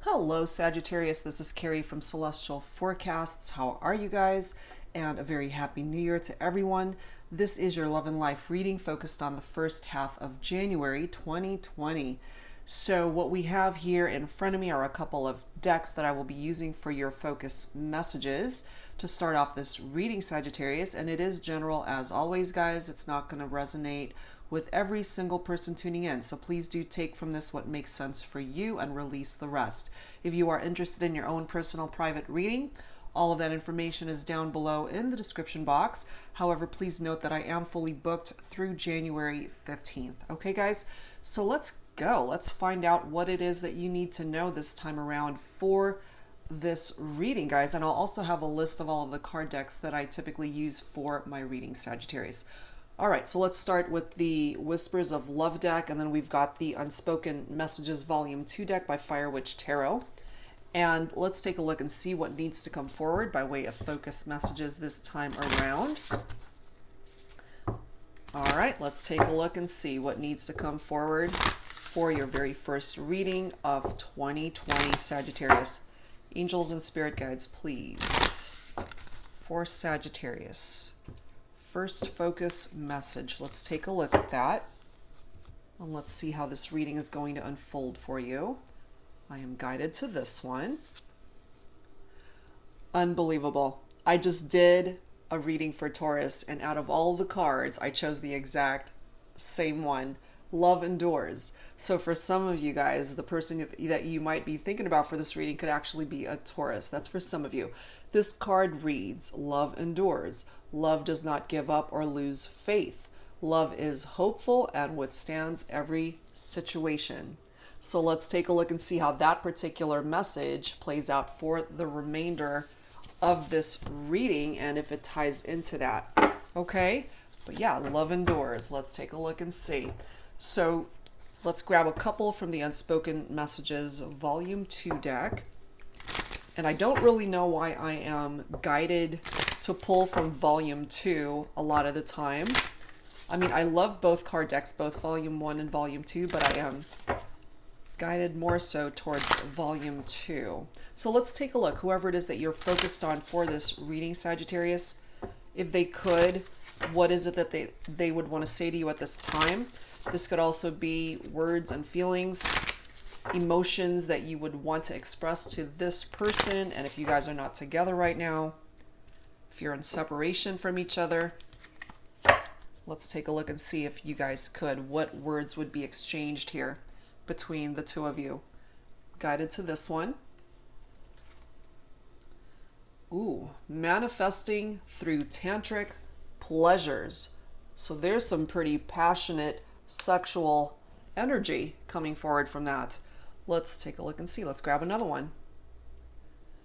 Hello, Sagittarius. This is Carrie from Celestial Forecasts. How are you guys? And a very happy new year to everyone. This is your love and life reading focused on the first half of January 2020. So what we have here in front of me are a couple of decks that I will be using for your focus messages to start off this reading, Sagittarius. And it is general as always, guys. It's not going to resonate with every single person tuning in. So please do take from this what makes sense for you and release the rest. If you are interested in your own personal private reading, all of that information is down below in the description box. However, please note that I am fully booked through January 15th. Okay, guys? So let's go. Let's find out what it is that you need to know this time around for this reading, guys. And I'll also have a list of all of the card decks that I typically use for my reading, Sagittarius. All right, so let's start with the Whispers of Love deck, and then we've got the Unspoken Messages Volume 2 deck by Fire Witch Tarot. And let's take a look and see what needs to come forward by way of focus messages this time around. All right, let's take a look and see what needs to come forward for your very first reading of 2020, Sagittarius. Angels and spirit guides, please. For Sagittarius. First focus message. Let's take a look at that. And let's see how this reading is going to unfold for you. I am guided to this one. Unbelievable. I just did a reading for Taurus, and out of all the cards, I chose the exact same one. Love endures. So for some of you guys, the person that you might be thinking about for this reading could actually be a Taurus. That's for some of you. This card reads, love endures. Love does not give up or lose faith. Love is hopeful and withstands every situation. So let's take a look and see how that particular message plays out for the remainder of this reading and if it ties into that. Okay? But yeah, love endures. Let's take a look and see. So let's grab a couple from the Unspoken Messages Volume 2 deck. And I don't really know why I am guided to pull from Volume 2 a lot of the time. I mean, I love both card decks, both Volume 1 and Volume 2, but I am guided more so towards Volume 2. So let's take a look. Whoever it is that you're focused on for this reading, Sagittarius, if they could, what is it that they would want to say to you at this time? This could also be words and feelings, emotions that you would want to express to this person. And if you guys are not together right now, if you're in separation from each other, let's take a look and see if you guys could. What words would be exchanged here between the two of you? Guided to this one. Ooh, manifesting through tantric pleasures. So there's some pretty passionate sexual energy coming forward from that. Let's take a look and see. Let's grab another one.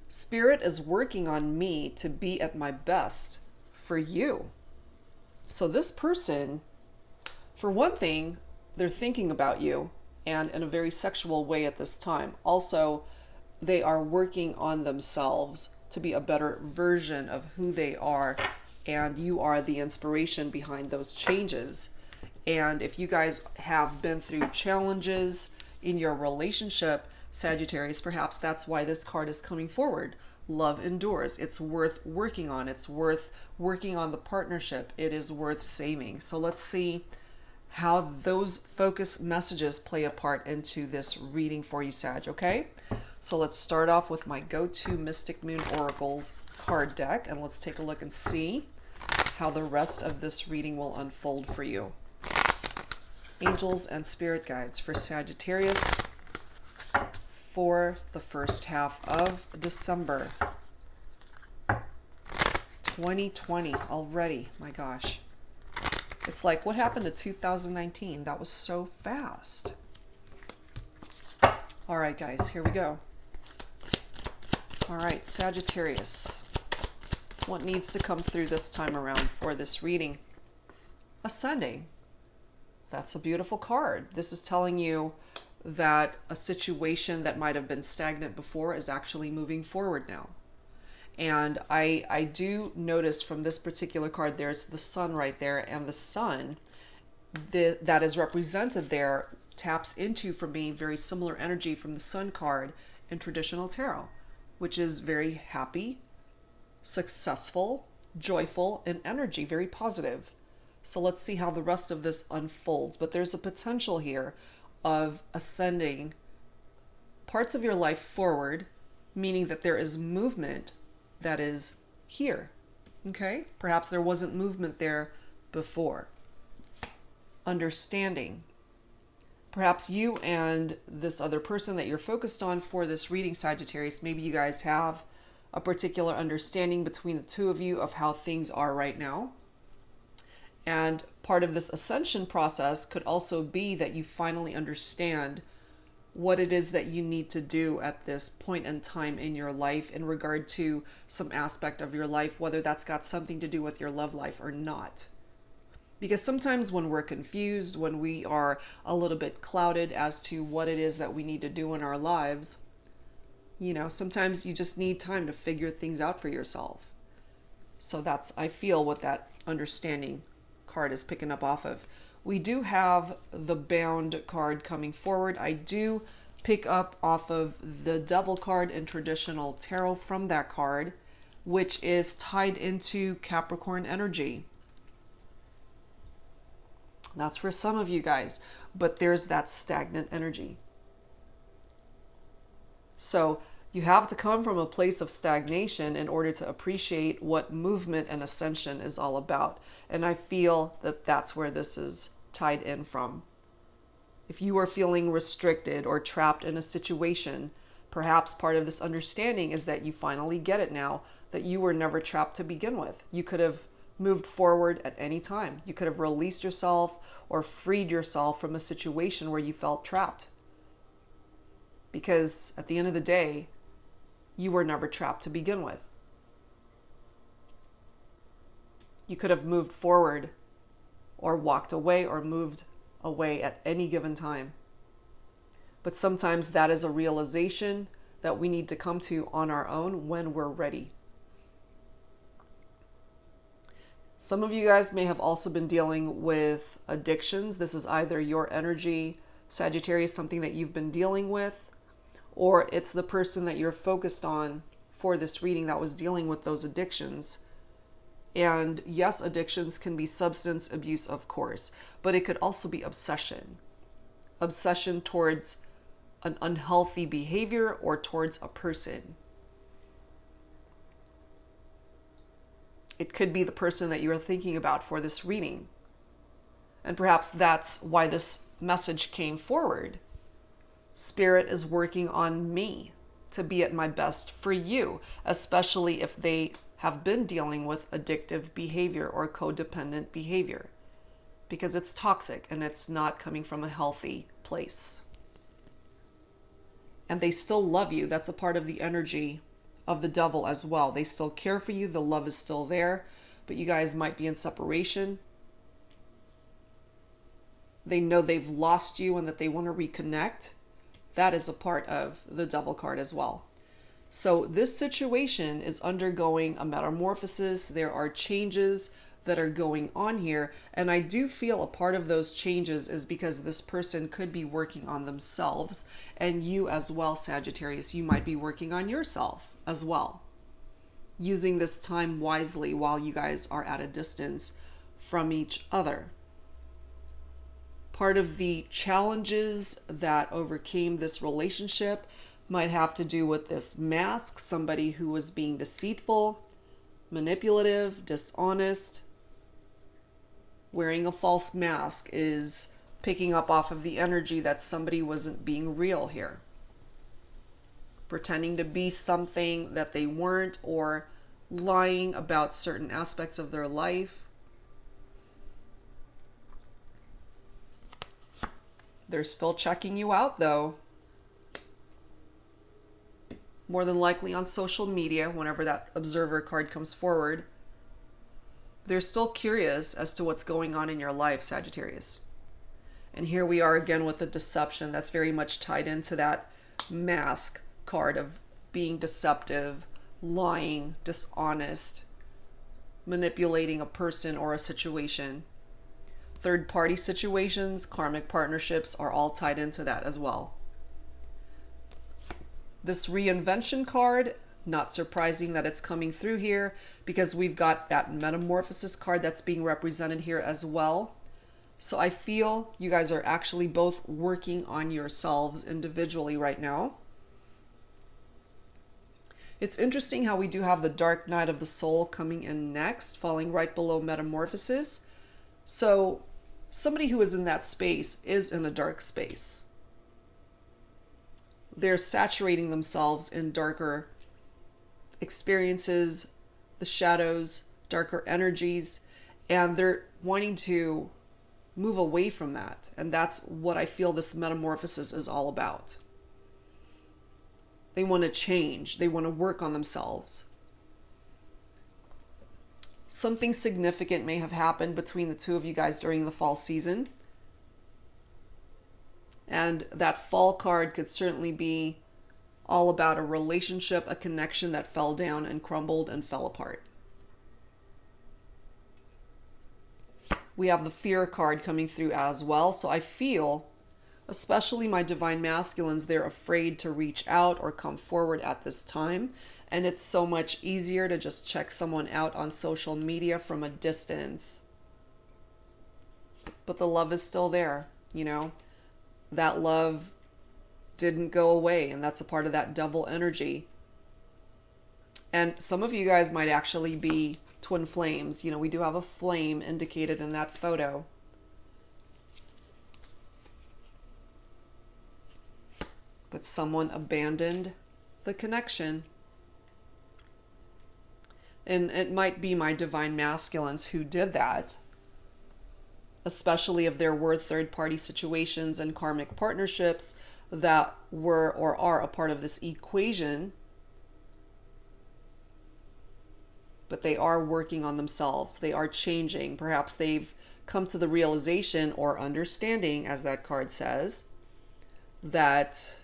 Spirit is working on me to be at my best for you. So this person, for one thing, they're thinking about you and in a very sexual way at this time. Also, they are working on themselves to be a better version of who they are, and you are the inspiration behind those changes. And if you guys have been through challenges in your relationship, Sagittarius, perhaps that's why this card is coming forward. Love endures. It's worth working on. It's worth working on the partnership. It is worth saving. So let's see how those focus messages play a part into this reading for you, Sag, okay? So let's start off with my go-to Mystic Moon Oracles card deck, and let's take a look and see how the rest of this reading will unfold for you. Angels and spirit guides for Sagittarius for the first half of December 2020 already. My gosh. It's like, what happened to 2019? That was so fast. All right, guys, here we go. All right, Sagittarius. What needs to come through this time around for this reading? Ascending. That's a beautiful card. This is telling you that a situation that might have been stagnant before is actually moving forward now. And I do notice from this particular card, there's the sun right there, and the sun that is represented there taps into, for me, very similar energy from the sun card in traditional tarot, which is very happy, successful, joyful, and energy, very positive. So let's see how the rest of this unfolds. But there's a potential here of ascending parts of your life forward, meaning that there is movement that is here. Okay? Perhaps there wasn't movement there before. Understanding. Perhaps you and this other person that you're focused on for this reading, Sagittarius, maybe you guys have a particular understanding between the two of you of how things are right now. And part of this ascension process could also be that you finally understand what it is that you need to do at this point in time in your life in regard to some aspect of your life, whether that's got something to do with your love life or not. Because sometimes when we're confused, when we are a little bit clouded as to what it is that we need to do in our lives, you know, sometimes you just need time to figure things out for yourself. So that's, I feel, what that understanding card is picking up off of. We do have the Bound card coming forward. I do pick up off of the Devil card in traditional tarot from that card, which is tied into Capricorn energy. That's for some of you guys, but there's that stagnant energy. So you have to come from a place of stagnation in order to appreciate what movement and ascension is all about. And I feel that that's where this is tied in from. If you are feeling restricted or trapped in a situation, perhaps part of this understanding is that you finally get it now, that you were never trapped to begin with. You could have moved forward at any time. You could have released yourself or freed yourself from a situation where you felt trapped. Because at the end of the day, you were never trapped to begin with. You could have moved forward or walked away or moved away at any given time. But sometimes that is a realization that we need to come to on our own when we're ready. Some of you guys may have also been dealing with addictions. This is either your energy, Sagittarius, something that you've been dealing with, or it's the person that you're focused on for this reading that was dealing with those addictions. And yes, addictions can be substance abuse, of course, but it could also be obsession. Obsession towards an unhealthy behavior or towards a person. It could be the person that you are thinking about for this reading. And perhaps that's why this message came forward. Spirit is working on me to be at my best for you, especially if they have been dealing with addictive behavior or codependent behavior, because it's toxic and it's not coming from a healthy place. And they still love you. That's a part of the energy of the Devil as well. They still care for you. The love is still there, but you guys might be in separation. They know they've lost you and that they want to reconnect. That is a part of the Devil card as well. So this situation is undergoing a metamorphosis. There are changes that are going on here. And I do feel a part of those changes is because this person could be working on themselves. And you as well, Sagittarius, you might be working on yourself as well. Using this time wisely while you guys are at a distance from each other. Part of the challenges that overcame this relationship might have to do with this mask, somebody who was being deceitful, manipulative, dishonest. Wearing a false mask is picking up off of the energy that somebody wasn't being real here. Pretending to be something that they weren't, or lying about certain aspects of their life. They're still checking you out though. More than likely on social media, whenever that observer card comes forward. They're still curious as to what's going on in your life, Sagittarius. And here we are again with the deception that's very much tied into that mask card of being deceptive, lying, dishonest, manipulating a person or a situation. Third-party situations, karmic partnerships are all tied into that as well. This reinvention card, not surprising that it's coming through here because we've got that metamorphosis card that's being represented here as well. So I feel you guys are actually both working on yourselves individually right now. It's interesting how we do have the dark night of the soul coming in next, falling right below metamorphosis. So somebody who is in that space is in a dark space. They're saturating themselves in darker experiences, the shadows, darker energies, and they're wanting to move away from that. And that's what I feel this metamorphosis is all about. They want to change. They want to work on themselves. Something significant may have happened between the two of you guys during the fall season. And that fall card could certainly be all about a relationship, a connection that fell down and crumbled and fell apart. We have the fear card coming through as well. So I feel, especially my divine masculines, they're afraid to reach out or come forward at this time. And it's so much easier to just check someone out on social media from a distance. But the love is still there, you know. That love didn't go away, and that's a part of that double energy. And some of you guys might actually be twin flames. You know, we do have a flame indicated in that photo. But someone abandoned the connection. And it might be my divine masculines who did that, especially if there were third-party situations and karmic partnerships that were or are a part of this equation. But they are working on themselves. They are changing. Perhaps they've come to the realization or understanding, as that card says, that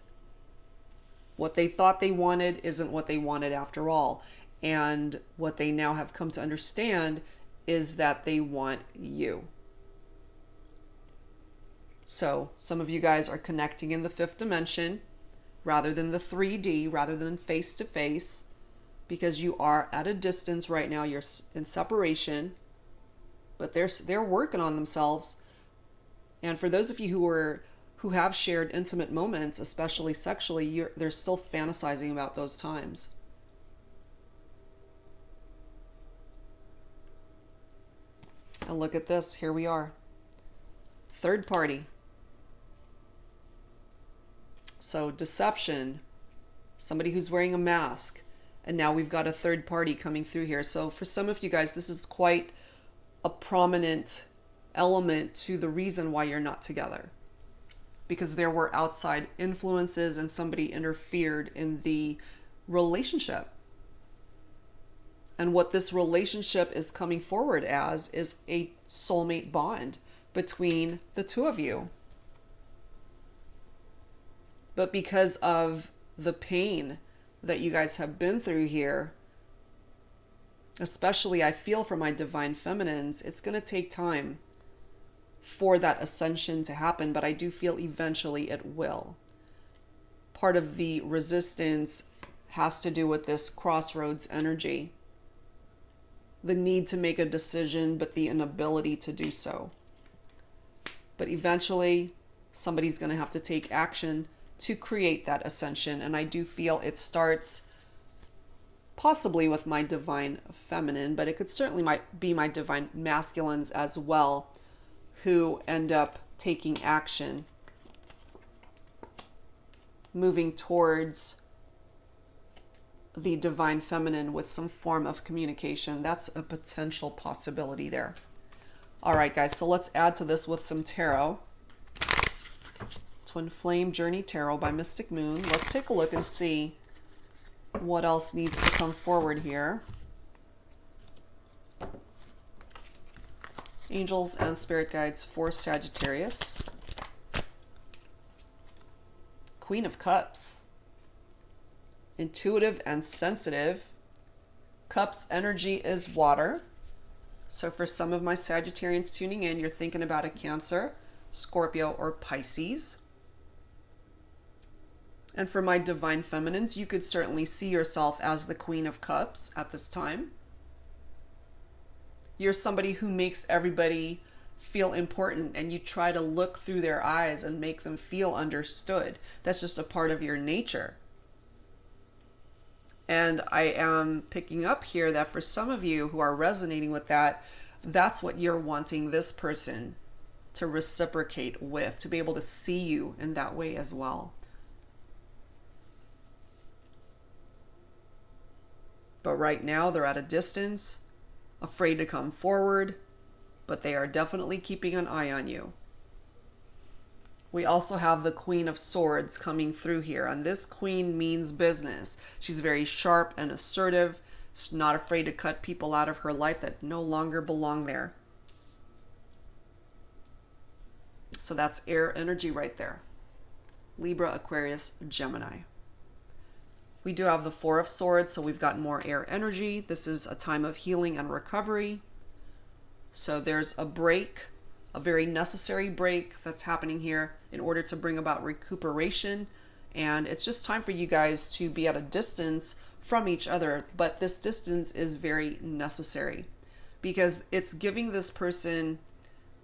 what they thought they wanted isn't what they wanted after all. And what they now have come to understand is that they want you. So some of you guys are connecting in the fifth dimension rather than the 3D, rather than face to face, because you are at a distance right now. You're in separation, but they're working on themselves. And for those of you who have shared intimate moments, especially sexually, they're still fantasizing about those times. And look at this. Here we are. Third party. So deception, somebody who's wearing a mask, and now we've got a third party coming through here. So for some of you guys, this is quite a prominent element to the reason why you're not together, because there were outside influences and somebody interfered in the relationship. And what this relationship is coming forward as is a soulmate bond between the two of you. But because of the pain that you guys have been through here, especially I feel for my divine feminines, it's going to take time for that ascension to happen, but I do feel eventually it will. Part of the resistance has to do with this crossroads energy. The need to make a decision, but the inability to do so. But eventually, somebody's going to have to take action to create that ascension. And I do feel it starts possibly with my divine feminine, but it could certainly be my divine masculines as well, who end up taking action, moving towards the divine feminine with some form of communication. That's a potential possibility there. All right, guys, so let's add to this with some tarot. Twin Flame Journey Tarot by Mystic Moon. Let's take a look and see what else needs to come forward here. Angels and Spirit Guides for Sagittarius. Queen of Cups. Intuitive and sensitive. Cups energy is water. So for some of my Sagittarians tuning in, you're thinking about a Cancer, Scorpio, or Pisces. And for my divine feminines, you could certainly see yourself as the Queen of Cups at this time. You're somebody who makes everybody feel important, and you try to look through their eyes and make them feel understood. That's just a part of your nature. And I am picking up here that for some of you who are resonating with that, that's what you're wanting this person to reciprocate with, to be able to see you in that way as well. But right now they're at a distance, afraid to come forward, but they are definitely keeping an eye on you. We also have the Queen of Swords coming through here, and this queen means business. She's very sharp and assertive. She's not afraid to cut people out of her life that no longer belong there. So that's air energy right there. Libra, Aquarius, Gemini. We do have the Four of Swords, so we've got more air energy. This is a time of healing and recovery. So there's a break, a very necessary break that's happening here in order to bring about recuperation. And it's just time for you guys to be at a distance from each other. But this distance is very necessary because it's giving this person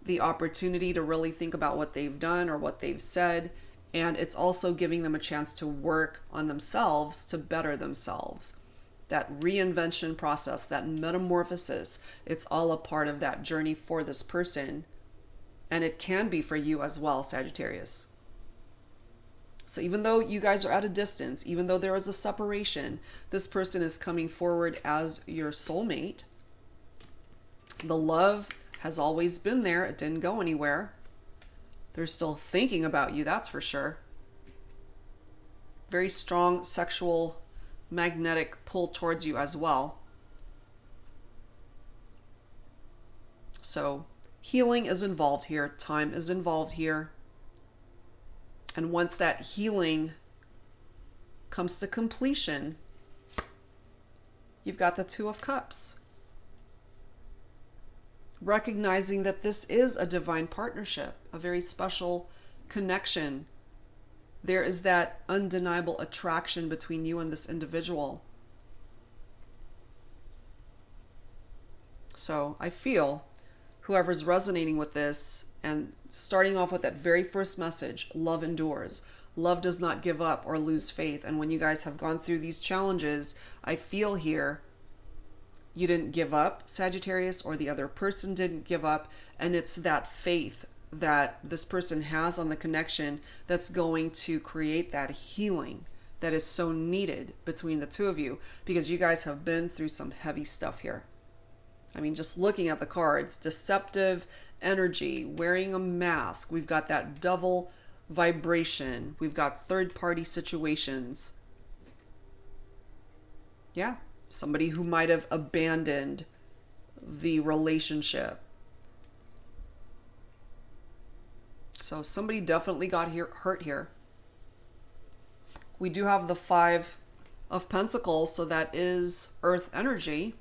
the opportunity to really think about what they've done or what they've said. And it's also giving them a chance to work on themselves to better themselves. That reinvention process, that metamorphosis, it's all a part of that journey for this person. And it can be for you as well, Sagittarius. So even though you guys are at a distance, even though there is a separation, this person is coming forward as your soulmate. The love has always been there. It didn't go anywhere. They're still thinking about you, that's for sure. Very strong sexual magnetic pull towards you as well. So healing is involved here. Time is involved here. And once that healing comes to completion, you've got the Two of Cups. Recognizing that this is a divine partnership, a very special connection. There is that undeniable attraction between you and this individual. So I feel whoever's resonating with this and starting off with that very first message, love endures. Love does not give up or lose faith. And when you guys have gone through these challenges, I feel here you didn't give up, Sagittarius, or the other person didn't give up. And it's that faith that this person has on the connection that's going to create that healing that is so needed between the two of you, because you guys have been through some heavy stuff here. I mean, just looking at the cards, deceptive energy, wearing a mask. We've got that double vibration. We've got third-party situations. Yeah. Somebody who might have abandoned the relationship. So somebody definitely got hurt here. We do have the Five of Pentacles, so that is earth energy.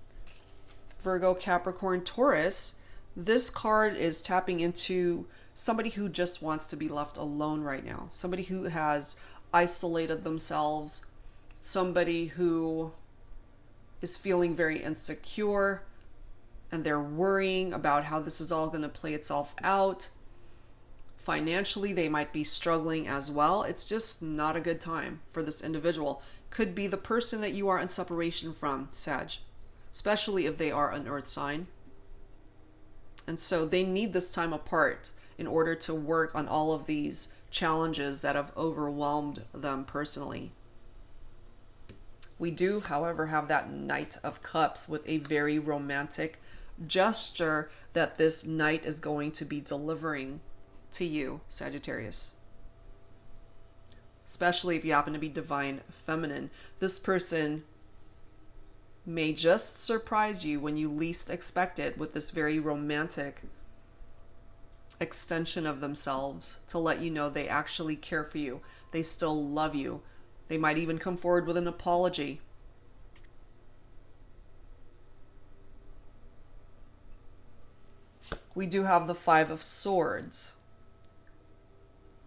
Virgo, Capricorn, Taurus. This card is tapping into somebody who just wants to be left alone right now. Somebody who has isolated themselves. Somebody who is feeling very insecure and they're worrying about how this is all going to play itself out. Financially, they might be struggling as well. It's just not a good time for this individual. Could be the person that you are in separation from, Sag, especially if they are an earth sign. And so they need this time apart in order to work on all of these challenges that have overwhelmed them personally. We do, however, have that Knight of Cups with a very romantic gesture that this knight is going to be delivering to you, Sagittarius. Especially if you happen to be divine feminine. This person may just surprise you when you least expect it with this very romantic extension of themselves to let you know they actually care for you. They still love you. They might even come forward with an apology. We do have the Five of Swords.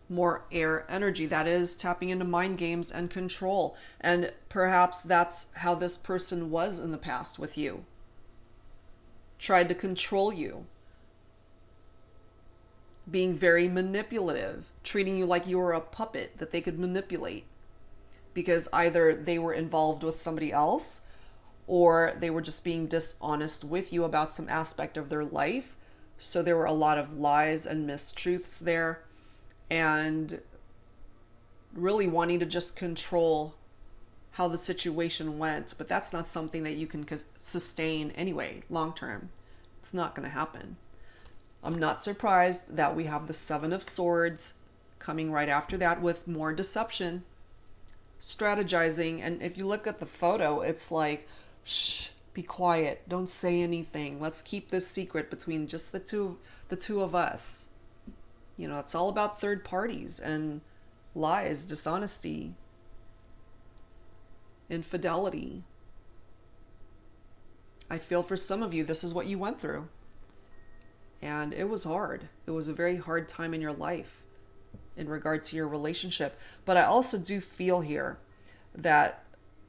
more air energy. That is tapping into mind games and control. And perhaps that's how this person was in the past with you. Tried to control you. Being very manipulative. Treating you like you were a puppet that they could manipulate. Because either they were involved with somebody else, or they were just being dishonest with you about some aspect of their life. So there were a lot of lies and mistruths there, and really wanting to just control how the situation went. But that's not something that you can sustain anyway, long term. It's not going to happen. I'm not surprised that we have the Seven of Swords coming right after that with more deception, strategizing. And if you look at the photo, it's like, shh, be quiet, don't say anything, let's keep this secret between just the two of us. You know, it's all about third parties and lies, dishonesty, infidelity. I feel for some of you, this is what you went through, and it was hard. It was a very hard time in your life in regard to your relationship. But I also do feel here that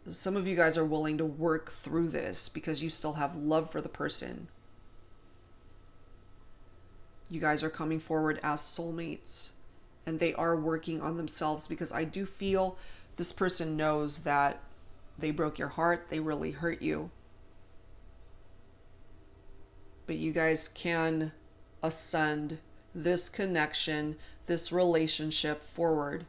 some of you guys are willing to work through this because you still have love for the person. You guys are coming forward as soulmates, and they are working on themselves, because I do feel this person knows that they broke your heart, they really hurt you. But you guys can ascend this connection, this relationship forward.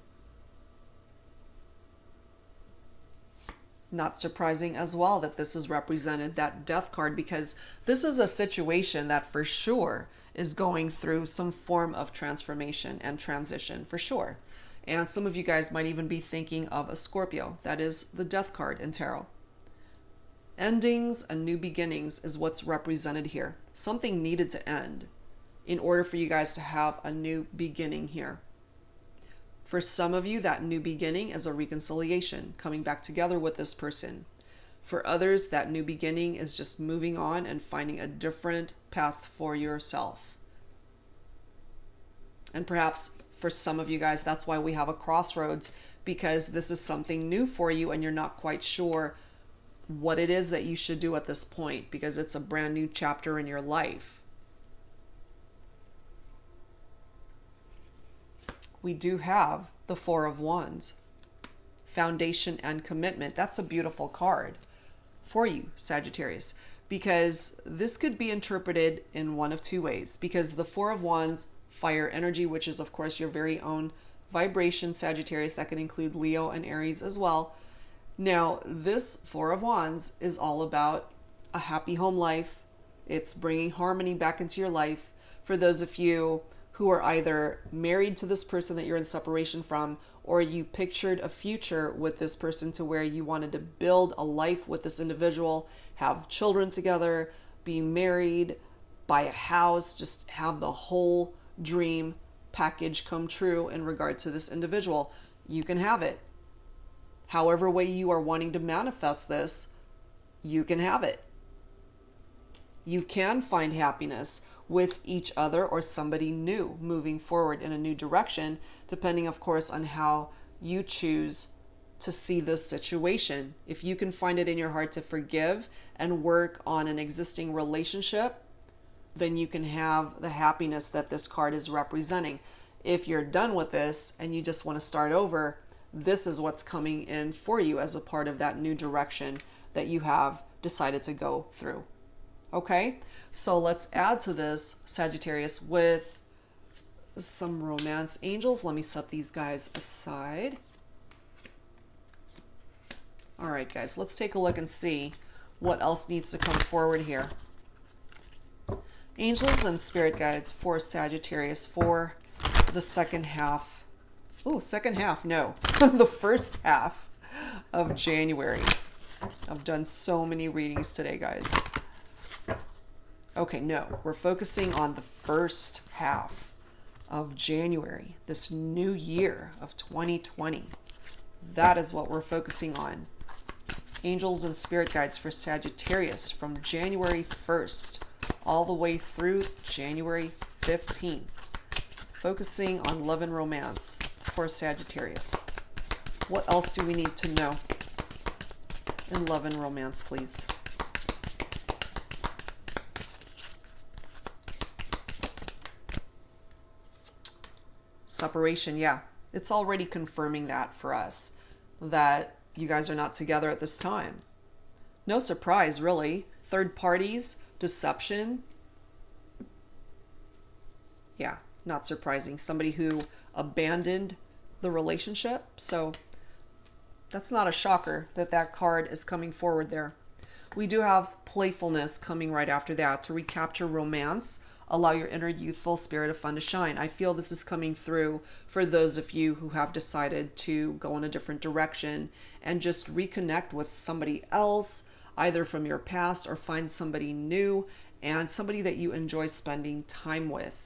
Not surprising as well that this is represented, that Death card, because this is a situation that for sure is going through some form of transformation and transition, for sure. And some of you guys might even be thinking of a Scorpio. That is the Death card in tarot. Endings and new beginnings is what's represented here. Something needed to end in order for you guys to have a new beginning here. For some of you, that new beginning is a reconciliation, coming back together with this person. For others, that new beginning is just moving on and finding a different path for yourself. And perhaps for some of you guys, that's why we have a crossroads, because this is something new for you and you're not quite sure what it is that you should do at this point, because it's a brand new chapter in your life. We do have the Four of Wands, foundation and commitment. That's a beautiful card for you, Sagittarius, because this could be interpreted in one of two ways. Because the Four of Wands, fire energy, which is of course your very own vibration, Sagittarius, that can include Leo and Aries as well. Now, this Four of Wands is all about a happy home life. It's bringing harmony back into your life. For those of you who are either married to this person that you're in separation from, or you pictured a future with this person to where you wanted to build a life with this individual, have children together, be married, buy a house, just have the whole dream package come true in regard to this individual, you can have it. However way you are wanting to manifest this, you can have it. You can find happiness with each other or somebody new moving forward in a new direction, depending, of course, on how you choose to see this situation. If you can find it in your heart to forgive and work on an existing relationship, then you can have the happiness that this card is representing. If you're done with this and you just want to start over, this is what's coming in for you as a part of that new direction that you have decided to go through. Okay? So let's add to this, Sagittarius, with some romance angels. Let me set these guys aside. All right, guys, let's take a look and see what else needs to come forward here. Angels and spirit guides for Sagittarius for the second half. Oh, second half, no. The first half of January. I've done so many readings today, guys. Okay, no, we're focusing on the first half of January, this new year of 2020. That is what we're focusing on. Angels and spirit guides for Sagittarius from January 1st all the way through January 15th. focusing on love and romance for Sagittarius. What else do we need to know in love and romance, please? Separation, yeah. It's already confirming that for us, that you guys are not together at this time. No surprise, really. Third parties, deception. Yeah, not surprising. Somebody who abandoned the relationship. So that's not a shocker that that card is coming forward there. We do have playfulness coming right after that to recapture romance. Allow your inner youthful spirit of fun to shine. I feel this is coming through for those of you who have decided to go in a different direction and just reconnect with somebody else, either from your past or find somebody new and somebody that you enjoy spending time with.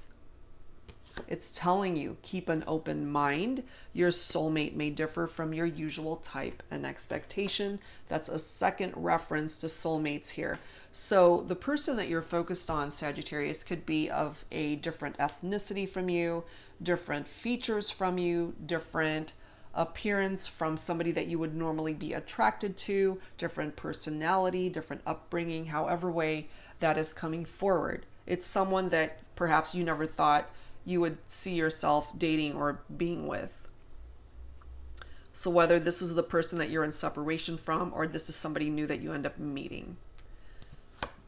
It's telling you, keep an open mind. Your soulmate may differ from your usual type and expectation. That's a second reference to soulmates here. So the person that you're focused on, Sagittarius, could be of a different ethnicity from you, different features from you, different appearance from somebody that you would normally be attracted to, different personality, different upbringing, however way that is coming forward. It's someone that perhaps you never thought you would see yourself dating or being with. So whether this is the person that you're in separation from or this is somebody new that you end up meeting.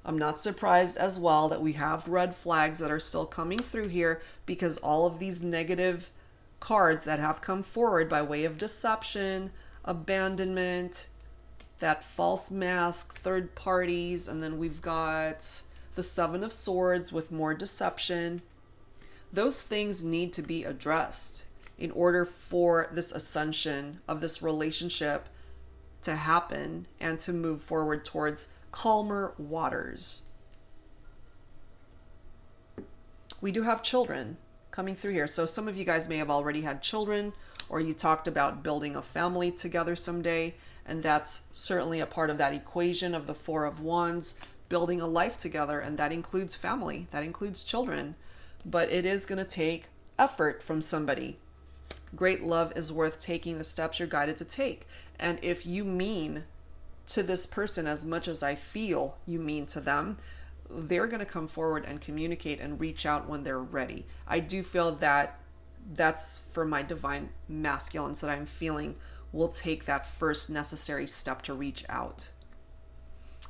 I'm not surprised as well that we have red flags that are still coming through here, because all of these negative cards that have come forward by way of deception, abandonment, that false mask, third parties, and then we've got the Seven of Swords with more deception. Those things need to be addressed in order for this ascension of this relationship to happen and to move forward towards calmer waters. We do have children coming through here. So some of you guys may have already had children, or you talked about building a family together someday. And that's certainly a part of that equation of the Four of Wands, building a life together. And that includes family, that includes children. But it is going to take effort from somebody. Great love is worth taking the steps you're guided to take. And if you mean to this person as much as I feel you mean to them, they're going to come forward and communicate and reach out when they're ready. I do feel that that's for my divine masculines that I'm feeling will take that first necessary step to reach out.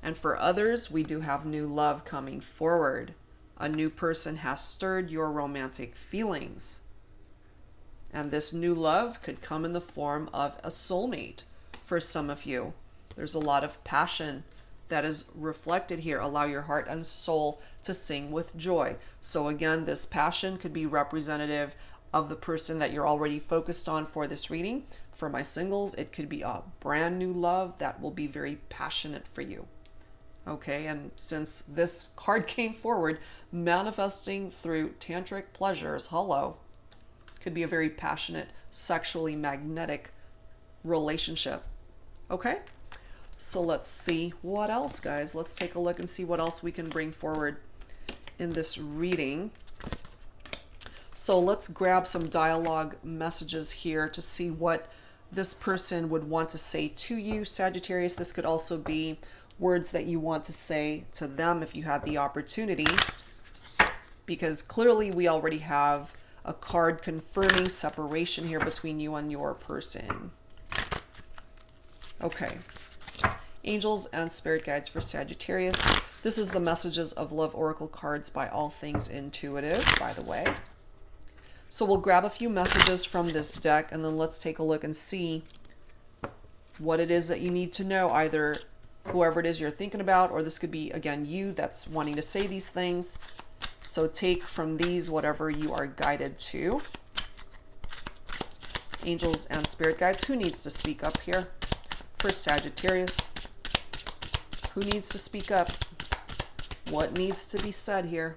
And for others, we do have new love coming forward. A new person has stirred your romantic feelings. And this new love could come in the form of a soulmate for some of you. There's a lot of passion that is reflected here. Allow your heart and soul to sing with joy. So again, this passion could be representative of the person that you're already focused on for this reading. For my singles, it could be a brand new love that will be very passionate for you. Okay, and since this card came forward, manifesting through tantric pleasures, hello, could be a very passionate, sexually magnetic relationship. Okay, so let's see what else, guys. Let's take a look and see what else we can bring forward in this reading. So let's grab some dialogue messages here to see what this person would want to say to you, Sagittarius. This could also be words that you want to say to them if you had the opportunity, because clearly we already have a card confirming separation here between you and your person. Okay, angels and spirit guides for Sagittarius. This is the Messages of Love Oracle cards by All Things Intuitive, by the way. So we'll grab a few messages from this deck and then let's take a look and see what it is that you need to know, either whoever it is you're thinking about, or this could be, again, you that's wanting to say these things. So take from these whatever you are guided to. Angels and spirit guides, who needs to speak up here for Sagittarius? Who needs to speak up? What needs to be said here?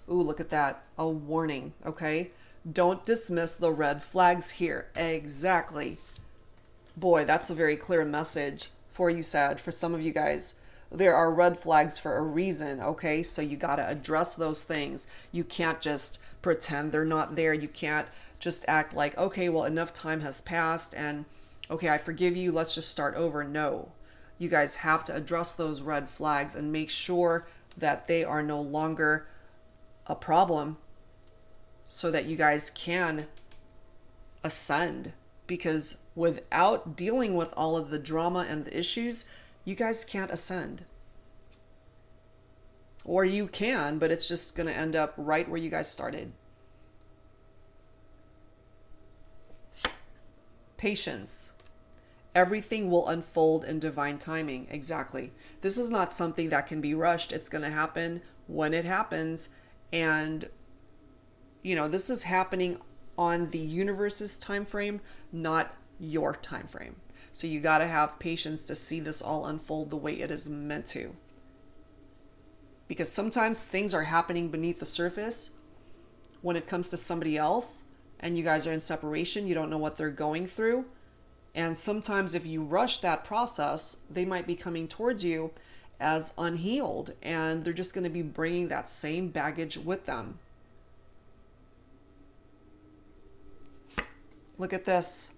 Ooh, look at that. A warning, okay? Don't dismiss the red flags here. Exactly. Boy, that's a very clear message for you, Sag. For some of you guys, there are red flags for a reason, okay? So you got to address those things. You can't just pretend they're not there. You can't just act like, okay, well, enough time has passed and okay, I forgive you, let's just start over. No. You guys have to address those red flags and make sure that they are no longer a problem so that you guys can ascend. Because without dealing with all of the drama and the issues, you guys can't ascend. Or you can, but it's just going to end up right where you guys started. Patience. Everything will unfold in divine timing. Exactly. This is not something that can be rushed. It's going to happen when it happens. And, this is happening on the universe's time frame, not your time frame. So you got to have patience to see this all unfold the way it is meant to. Because sometimes things are happening beneath the surface when it comes to somebody else and you guys are in separation. You don't know what they're going through. And sometimes if you rush that process, they might be coming towards you as unhealed and they're just going to be bringing that same baggage with them. Look at this.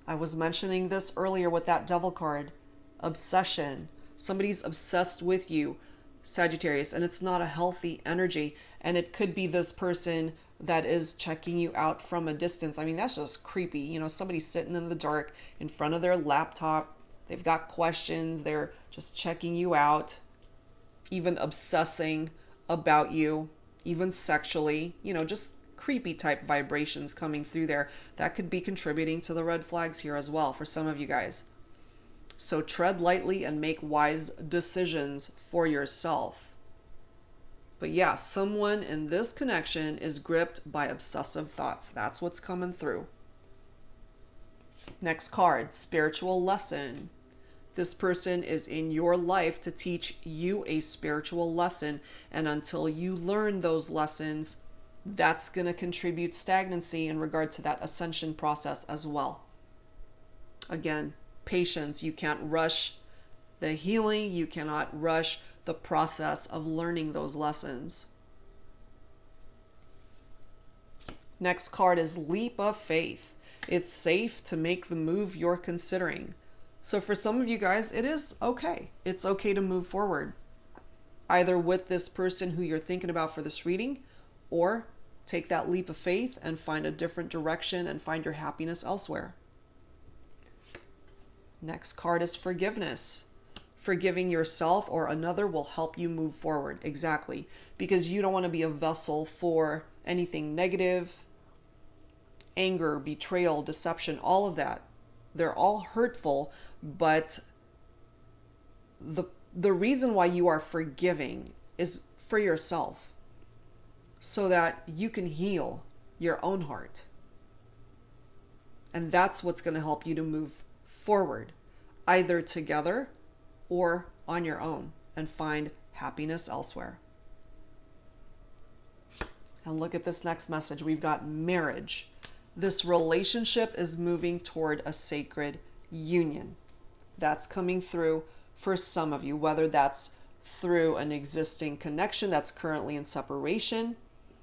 I was mentioning this earlier with that devil card. Obsession. Somebody's obsessed with you, Sagittarius, and it's not a healthy energy. And it could be this person that is checking you out from a distance. I mean, that's just creepy. Somebody's sitting in the dark in front of their laptop. They've got questions. They're just checking you out, even obsessing about you, even sexually, just creepy type vibrations coming through there. That could be contributing to the red flags here as well for some of you guys. So tread lightly and make wise decisions for yourself. But yeah, someone in this connection is gripped by obsessive thoughts. That's what's coming through. Next card, spiritual lesson. This person is in your life to teach you a spiritual lesson. And until you learn those lessons, that's going to contribute stagnancy in regard to that ascension process as well. Again, patience. You can't rush the healing. You cannot rush the process of learning those lessons. Next card is leap of faith. It's safe to make the move you're considering. So for some of you guys, it is okay. It's okay to move forward, either with this person who you're thinking about for this reading, or take that leap of faith and find a different direction and find your happiness elsewhere. Next card is forgiveness. Forgiving yourself or another will help you move forward. Exactly. Because you don't want to be a vessel for anything negative, anger, betrayal, deception, all of that. They're all hurtful, but the reason why you are forgiving is for yourself, so that you can heal your own heart. And that's what's going to help you to move forward, either together or on your own, and find happiness elsewhere. And look at this next message. We've got marriage. This relationship is moving toward a sacred union. That's coming through for some of you, whether that's through an existing connection that's currently in separation.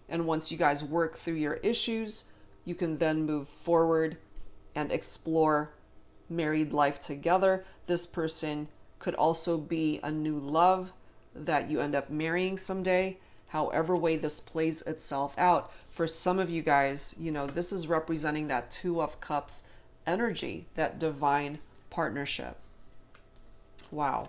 And once you guys work through your issues, you can then move forward and explore married life together. This person could also be a new love that you end up marrying someday. However way this plays itself out. For some of you guys, this is representing that Two of Cups energy, that divine partnership. Wow.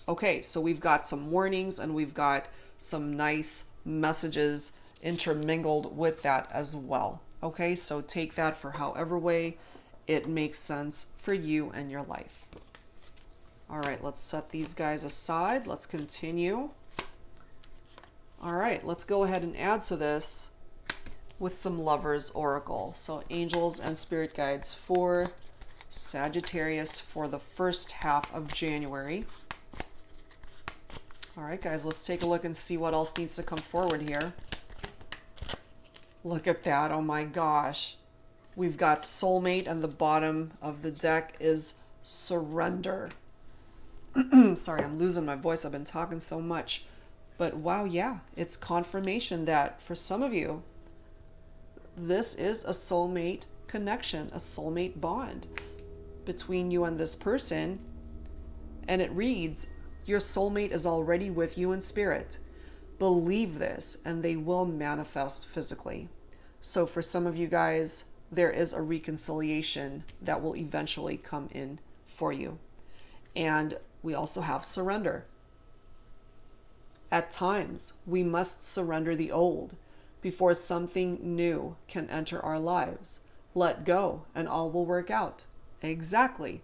Okay, so we've got some warnings and we've got some nice messages intermingled with that as well. Okay, so take that for however way it makes sense for you and your life. All right, let's set these guys aside. Let's continue. All right, let's go ahead and add to this with some Lovers Oracle. So angels and spirit guides for Sagittarius for the first half of January. All right, guys, let's take a look and see what else needs to come forward here. Look at that. Oh my gosh. We've got Soulmate, and the bottom of the deck is Surrender. Sorry, I'm losing my voice. I've been talking so much. But wow, yeah, it's confirmation that for some of you, This is a soulmate connection, a soulmate bond between you and this person. And it reads, your soulmate is already with you in spirit. Believe this and they will manifest physically. So for some of you guys, there is a reconciliation that will eventually come in for you. And we also have surrender. At times, we must surrender the old before something new can enter our lives. Let go and all will work out. Exactly.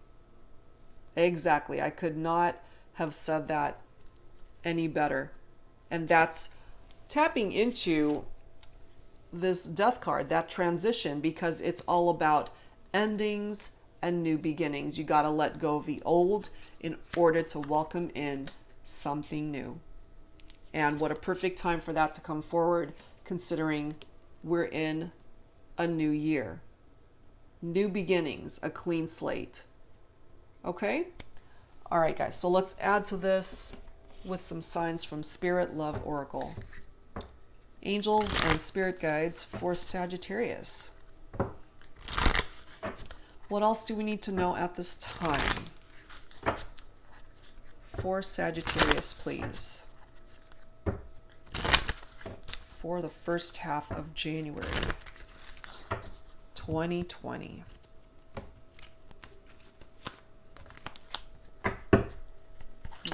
Exactly. I could not have said that any better. And that's tapping into this death card, that transition, because it's all about endings and new beginnings. You got to let go of the old in order to welcome in something new. And what a perfect time for that to come forward, considering we're in a new year. New beginnings, a clean slate. Okay? All right, guys. So let's add to this with some signs from Spirit Love Oracle. Angels and spirit guides for Sagittarius. What else do we need to know at this time? For Sagittarius, please. For the first half of January 2020.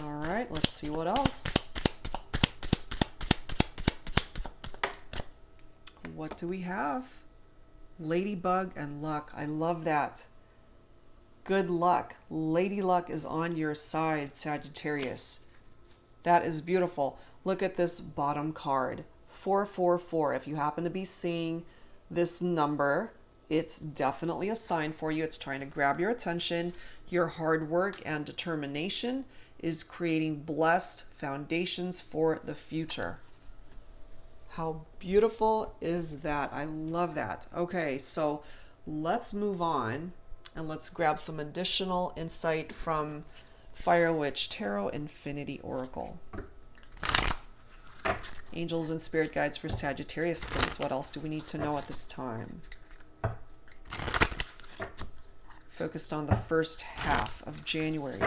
All right, let's see what else. What do we have? Ladybug and luck. I love that. Good luck. Lady luck is on your side, Sagittarius. That is beautiful. Look at this bottom card. 444. If you happen to be seeing this number, it's definitely a sign for you. It's trying to grab your attention. Your hard work and determination is creating blessed foundations for the future. How beautiful is that? I love that. Okay, so let's move on and let's grab some additional insight from Fire Witch Tarot Infinity Oracle. Angels and spirit guides for Sagittarius, please. What else do we need to know at this time? Focused on the first half of January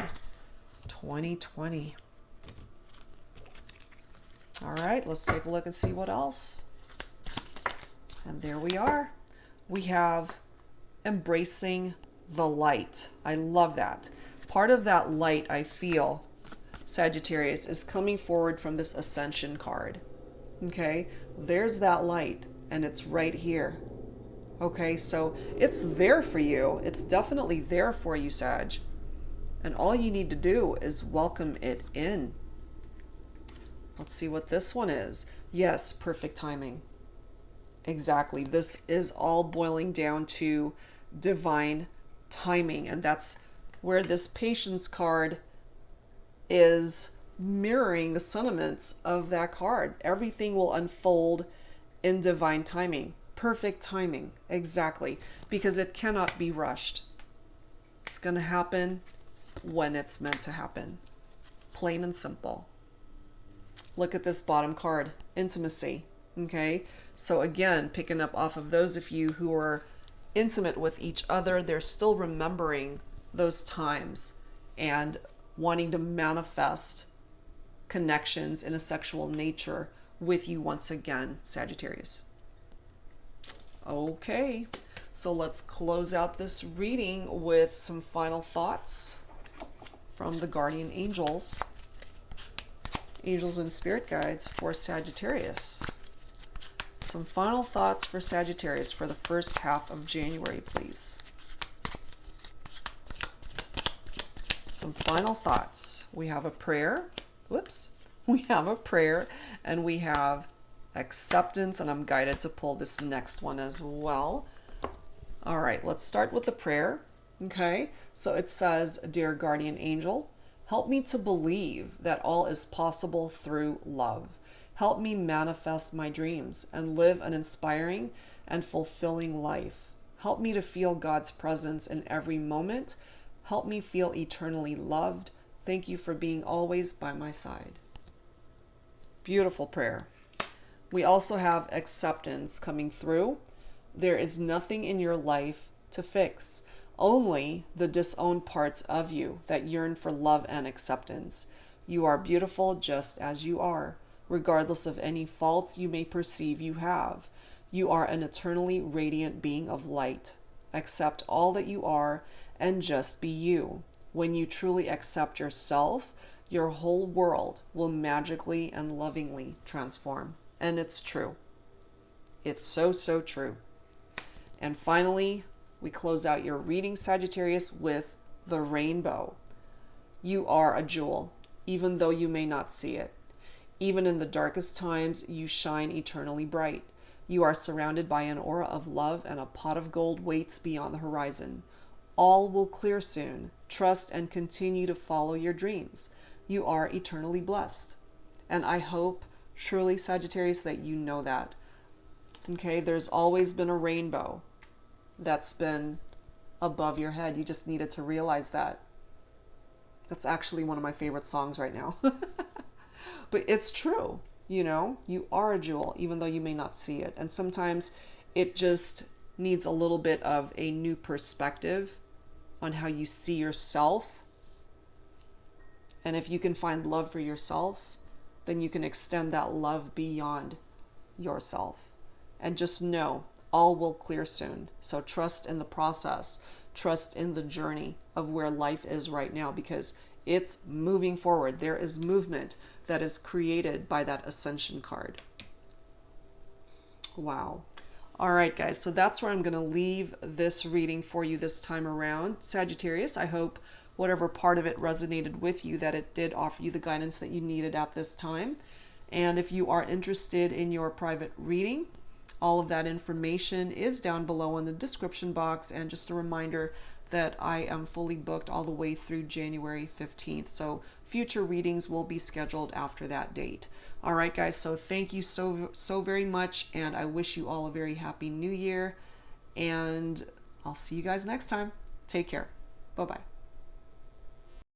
2020. All right, let's take a look and see what else. And there we are. We have embracing the light. I love that. Part of that light, I feel, Sagittarius, is coming forward from this Ascension card. Okay, there's that light, and it's right here. Okay, so it's there for you. It's definitely there for you, Sag. And all you need to do is welcome it in. Let's see what this one is. Yes, perfect timing. Exactly. This is all boiling down to divine timing. And that's where this patience card is mirroring the sentiments of that card. Everything will unfold in divine timing. Perfect timing. Exactly. Because it cannot be rushed. It's going to happen when it's meant to happen. Plain and simple. Look at this bottom card. Intimacy. Okay. So again, picking up off of those of you who are intimate with each other, they're still remembering those times and wanting to manifest connections in a sexual nature with you once again, Sagittarius. Okay, so let's close out this reading with some final thoughts from the guardian angels. Angels and spirit guides for Sagittarius. Some final thoughts for Sagittarius for the first half of January, please. Some final thoughts. We have a prayer. Whoops. We have a prayer and we have acceptance, and I'm guided to pull this next one as well. All right, let's start with the prayer. Okay, so it says, Dear Guardian Angel, help me to believe that all is possible through love. Help me manifest my dreams and live an inspiring and fulfilling life. Help me to feel God's presence in every moment. Help me feel eternally loved. Thank you for being always by my side. Beautiful prayer. We also have acceptance coming through. There is nothing in your life to fix, only the disowned parts of you that yearn for love and acceptance. You are beautiful just as you are, regardless of any faults you may perceive you have. You are an eternally radiant being of light. Accept all that you are and just be you. When you truly accept yourself, your whole world will magically and lovingly transform. And it's true. It's so, so true. And finally, we close out your reading, Sagittarius, with the rainbow. You are a jewel, even though you may not see it. Even in the darkest times, you shine eternally bright. You are surrounded by an aura of love, and a pot of gold waits beyond the horizon. All will clear soon. Trust and continue to follow your dreams. You are eternally blessed. And I hope, truly, Sagittarius, that you know that. Okay, there's always been a rainbow that's been above your head. You just needed to realize that. That's actually one of my favorite songs right now. But it's true, you know, you are a jewel, even though you may not see it. And sometimes it just needs a little bit of a new perspective on how you see yourself. And if you can find love for yourself, then you can extend that love beyond yourself. And just know all will clear soon. So trust in the process, trust in the journey of where life is right now, because it's moving forward. There is movement that is created by that Ascension card. Wow. All right, guys. So that's where I'm going to leave this reading for you this time around. Sagittarius, I hope whatever part of it resonated with you, that it did offer you the guidance that you needed at this time. And if you are interested in your private reading, all of that information is down below in the description box. And just a reminder that I am fully booked all the way through January 15th. So future readings will be scheduled after that date. All right, guys. So thank you so very much. And I wish you all a very happy new year. And I'll see you guys next time. Take care. Bye-bye.